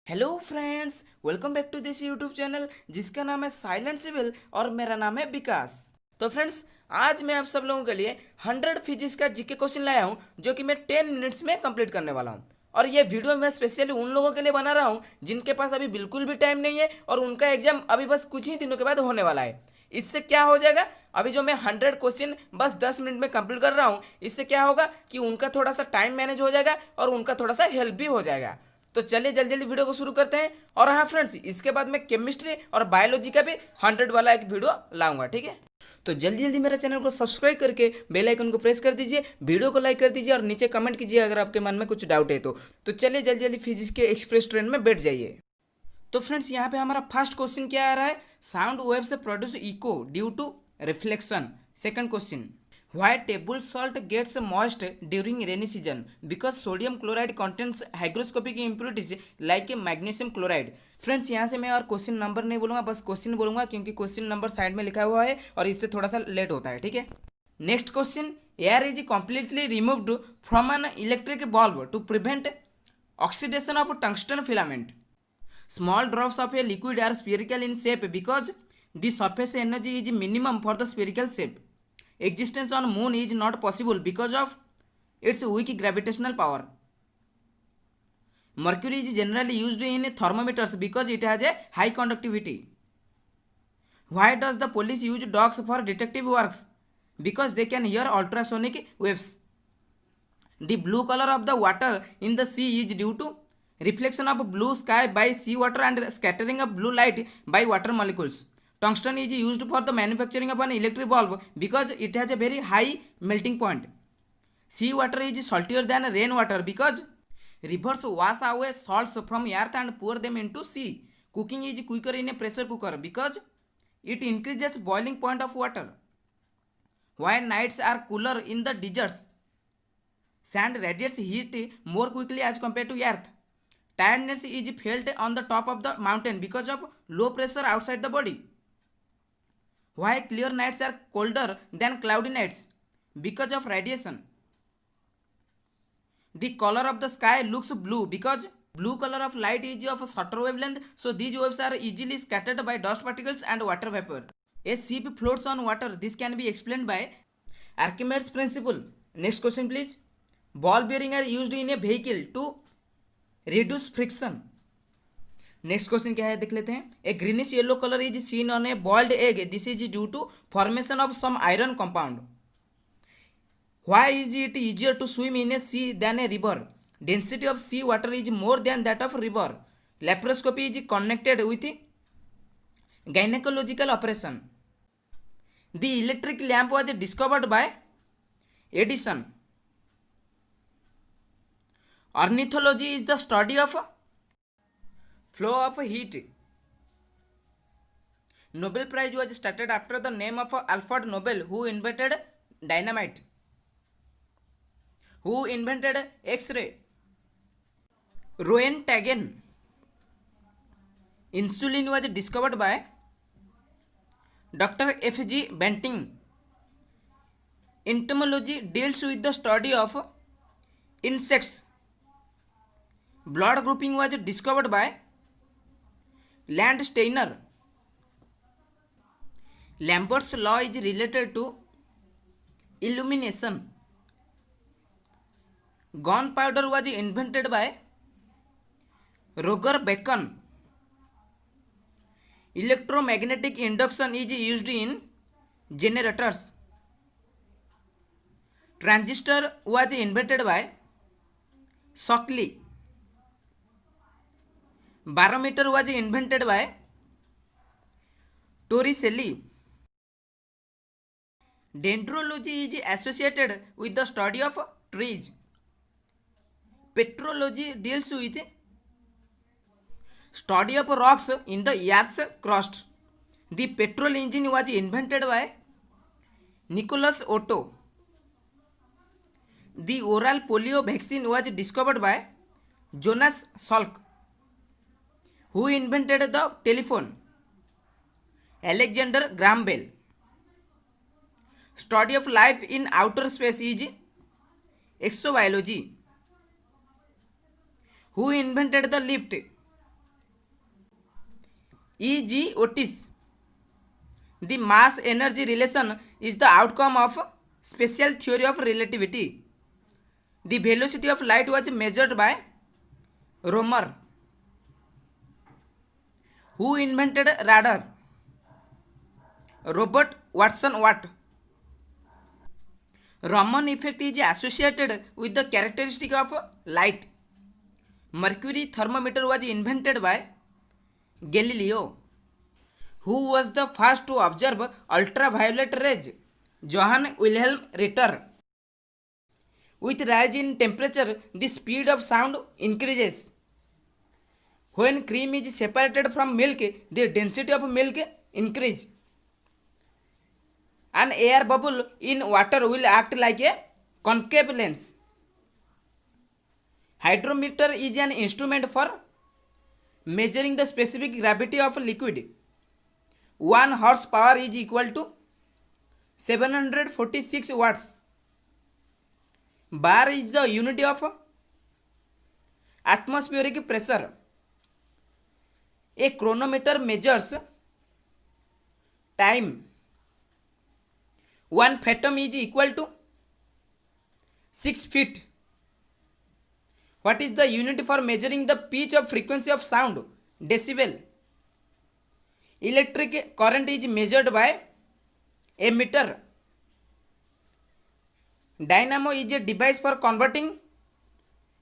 Hello friends, welcome back to this YouTube channel जिसका नाम है साइलेंट सिविल और मेरा नाम है विकास। तो फ्रेंड्स, आज मैं आप सब लोगों के लिए 100 फिजिक्स का जीके क्वेश्चन लाया हूं जो कि मैं 10 मिनट्स में कंप्लीट करने वाला हूं। और ये वीडियो मैं स्पेशली उन लोगों के लिए बना रहा हूं जिनके पास अभी बिल्कुल भी टाइम नहीं है और उनका एग्जाम अभी बस कुछ ही दिनों के बाद होने वाला है। इससे क्या हो जाएगा, अभी जो मैं 100 क्वेश्चन बस 10 मिनट में कंप्लीट कर रहा हूँ, इससे क्या होगा कि उनका थोड़ा सा टाइम मैनेज हो जाएगा और उनका थोड़ा सा हेल्प भी हो जाएगा। तो चलिए जल्दी जल्दी वीडियो को शुरू करते हैं। और हाँ फ्रेंड्स, इसके बाद मैं केमिस्ट्री और बायोलॉजी का भी 100 वाला एक वीडियो लाऊंगा, ठीक है। तो जल्दी जल्दी मेरे चैनल को सब्सक्राइब करके बेल आइकन को प्रेस कर दीजिए, वीडियो को लाइक कर दीजिए और नीचे कमेंट कीजिए अगर आपके मन में कुछ डाउट है तो चलिए जल्दी जल्दी फिजिक्स के एक्सप्रेस ट्रेन में बैठ जाइए। तो फ्रेंड्स, यहाँ पे हमारा फर्स्ट क्वेश्चन क्या आ रहा है, साउंड वेव से produce echo due to reflection. Second question, why table salt gets moist during rainy season because sodium chloride contains hygroscopic impurities like magnesium chloride। Friends, यहाँ से मैं और क्वेश्चन नंबर नहीं बोलूँगा, बस क्वेश्चन बोलूँगा क्योंकि क्वेश्चन नंबर साइड में लिखा हुआ है और इससे थोड़ा सा लेट होता है, ठीक है। Next question, air is completely removed from an electric bulb to prevent oxidation of tungsten filament. Small drops of a liquid are spherical in shape because the surface energy is minimum for the spherical shape. Existence on moon is not possible because of its weak gravitational power. Mercury is generally used in thermometers because it has a high conductivity. Why does the police use dogs for detective works? Because they can hear ultrasonic waves. The blue color of the water in the sea is due to reflection of blue sky by sea water and scattering of blue light by water molecules. Tungsten is used for the manufacturing of an electric bulb because it has a very high melting point. Sea water is saltier than rainwater because rivers wash away salts from earth and pour them into sea. Cooking is quicker in a pressure cooker because it increases boiling point of water. Why nights are cooler in the deserts? Sand radiates heat more quickly as compared to earth. Tiredness is felt on the top of the mountain because of low pressure outside the body. Why clear nights are colder than cloudy nights? Because of radiation. The color of the sky looks blue because blue color of light is of a shorter wavelength, so these waves are easily scattered by dust particles and water vapor. A ship floats on water. This can be explained by Archimedes principle. Next question please. Ball bearing are used in a vehicle to reduce friction. Next question क्या है देख लेते हैं। A greenish yellow colour is seen on a boiled egg, this is due to formation of some iron compound. Why is it easier to swim in a sea than a river? Density of sea water is more than that of river. Laparoscopy is connected with gynaecological operation. The electric lamp was discovered by Edison. Ornithology is the study of flow of heat. Nobel Prize was started after the name of Alfred Nobel, who invented dynamite. Who invented X-ray? Roentgen. Insulin was discovered by Dr. F.G. Banting. Entomology deals with the study of insects. Blood grouping was discovered by Landsteiner. Lambert's law is related to illumination. Gunpowder was invented by Roger Bacon. Electromagnetic induction is used in generators. Transistor was invented by Shockley. Barometer was invented by Torricelli. Dendrology is associated with the study of trees. Petrology deals with study of rocks in the earth's crust. The petrol engine was invented by Nicholas Otto. The oral polio vaccine was discovered by Jonas Salk. Who invented the telephone? Alexander Graham Bell. Study of life in outer space is exobiology. Who invented the lift? E.G. Otis. The mass energy relation is the outcome of special theory of relativity. The velocity of light was measured by Romer. Who invented radar? Robert Watson Watt. Raman effect is associated with the characteristic of light. Mercury thermometer was invented by Galileo. Who was the first to observe ultraviolet rays? Johann Wilhelm Ritter. With rise in temperature, the speed of sound increases. When cream is separated from milk, the density of milk increases. An air bubble in water will act like a concave lens. Hydrometer is an instrument for measuring the specific gravity of a liquid. 1 horsepower is equal to 746 watts. Bar is the unit of atmospheric pressure. A chronometer measures time. 1 fathom is equal to 6 feet. What is the unit for measuring the pitch of frequency of sound? Decibel. Electric current is measured by a meter. Dynamo is a device for converting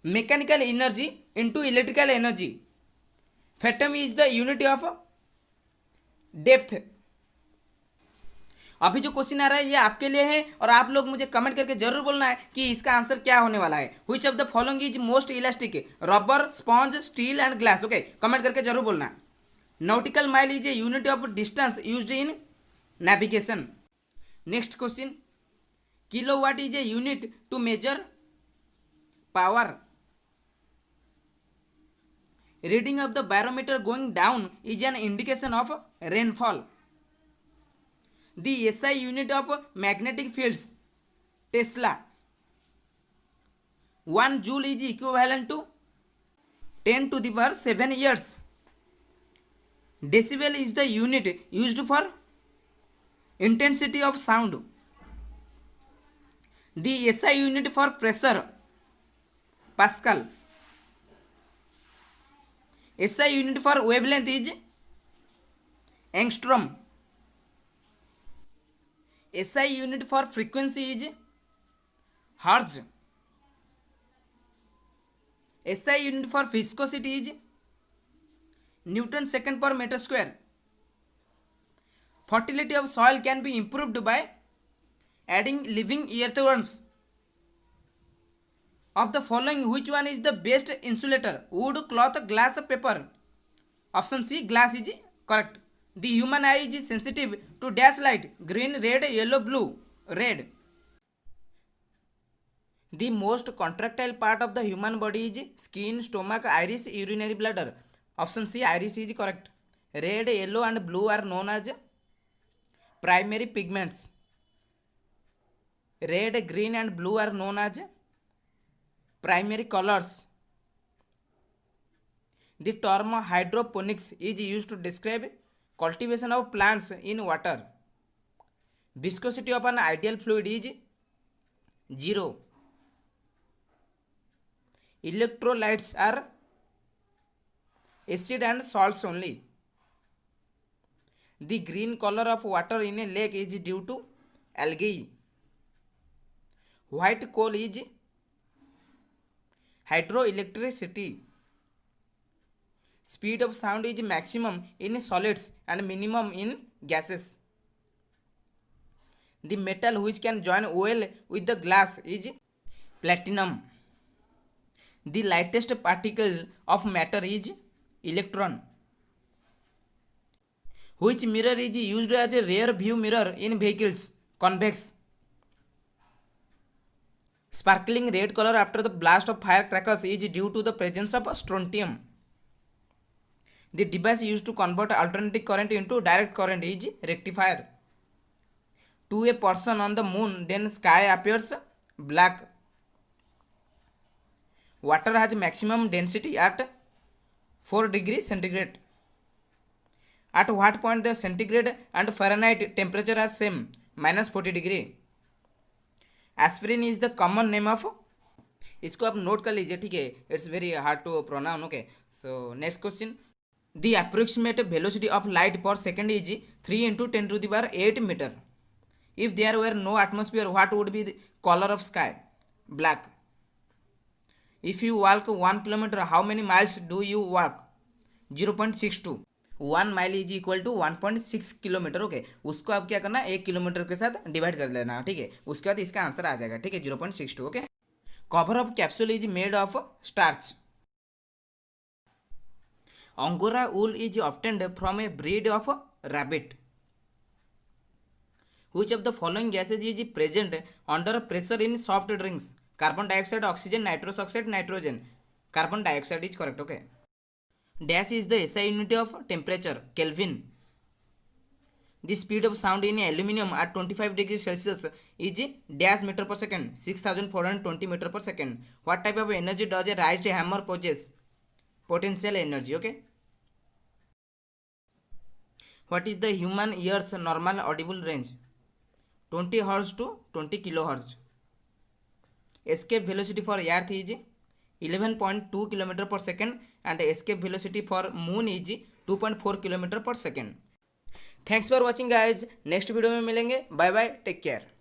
mechanical energy into electrical energy. Fathom is the unit of depth. अभी जो question आ रहा है ये आपके लिए है और आप लोग मुझे कमेंट करके जरूर बोलना है कि इसका आंसर क्या होने वाला है. Which of the following is most elastic? Rubber, sponge, steel and glass. Okay, comment करके जरूर बोलना. Nautical mile is a unit of distance used in navigation. Next question. Kilowatt is a unit to measure power. Reading of the barometer going down is an indication of rainfall. The SI unit of magnetic fields, Tesla. 1 joule is equivalent to 10 to the power 7 years. Decibel is the unit used for intensity of sound. The SI unit for pressure, Pascal. SI unit for wavelength is angstrom. SI unit for frequency is hertz. SI unit for viscosity is Newton second per meter square. Fertility of soil can be improved by adding living earthworms. Of the following, which one is the best insulator? Wood, cloth, glass, paper. Option C, glass is correct. The human eye is sensitive to dash light. Green, red, yellow, blue. Red. The most contractile part of the human body is skin, stomach, iris, urinary bladder. Option C, iris is correct. Red, yellow and blue are known as primary pigments. Red, green and blue are known as primary colors. The term hydroponics is used to describe cultivation of plants in water. Viscosity of an ideal fluid is 0. Electrolytes are acid and salts only. The green color of water in a lake is due to algae. White coal is hydroelectricity. Speed of sound is maximum in solids and minimum in gases. The metal which can join well with the glass is platinum. The lightest particle of matter is electron. Which mirror is used as a rear view mirror in vehicles? Convex. Sparkling red color after the blast of firecrackers is due to the presence of strontium. The device used to convert alternating current into direct current is rectifier. To a person on the moon, then sky appears black. Water has maximum density at 4 degrees centigrade. At what point the centigrade and Fahrenheit temperature are same, -40 degree. Aspirin is the common name of, इसको आप note कर लीजिए, ठीक है, it's very hard to pronounce. Okay, so next question. The approximate velocity of light per second is 3 × 10⁸ metre. If there were no atmosphere what would be the colour of sky? Black. If you walk 1 kilometre how many miles do you walk? 0.62. 1 mile is equal to 1.6 kilometre. Okay, उसको आप क्या करना, 1 kilometre के साथ divide कर लेना, ठीक है, उसके बाद इसका आंसर आ जाएगा, ठीक है, 0.62. Okay. Cover of capsule is made of starch. Angora wool is obtained from A breed of rabbit. Which of the following gases is present under pressure in soft drinks? Carbon dioxide, oxygen, nitrous oxide, nitrogen. Carbon dioxide is correct. Okay. Dash is the SI unit of temperature, Kelvin. The speed of sound in aluminium at 25 degrees Celsius is dash meter per second, 6420 meter per second. What type of energy does a raised hammer possess? Potential energy. Okay. What is the human ear's normal audible range? 20 Hz to 20 kHz. Escape velocity for Earth is 11.2 km per second and escape velocity for Moon is 2.4 km per second. Thanks for watching guys. Next video में मिलेंगे. Bye bye. Take care.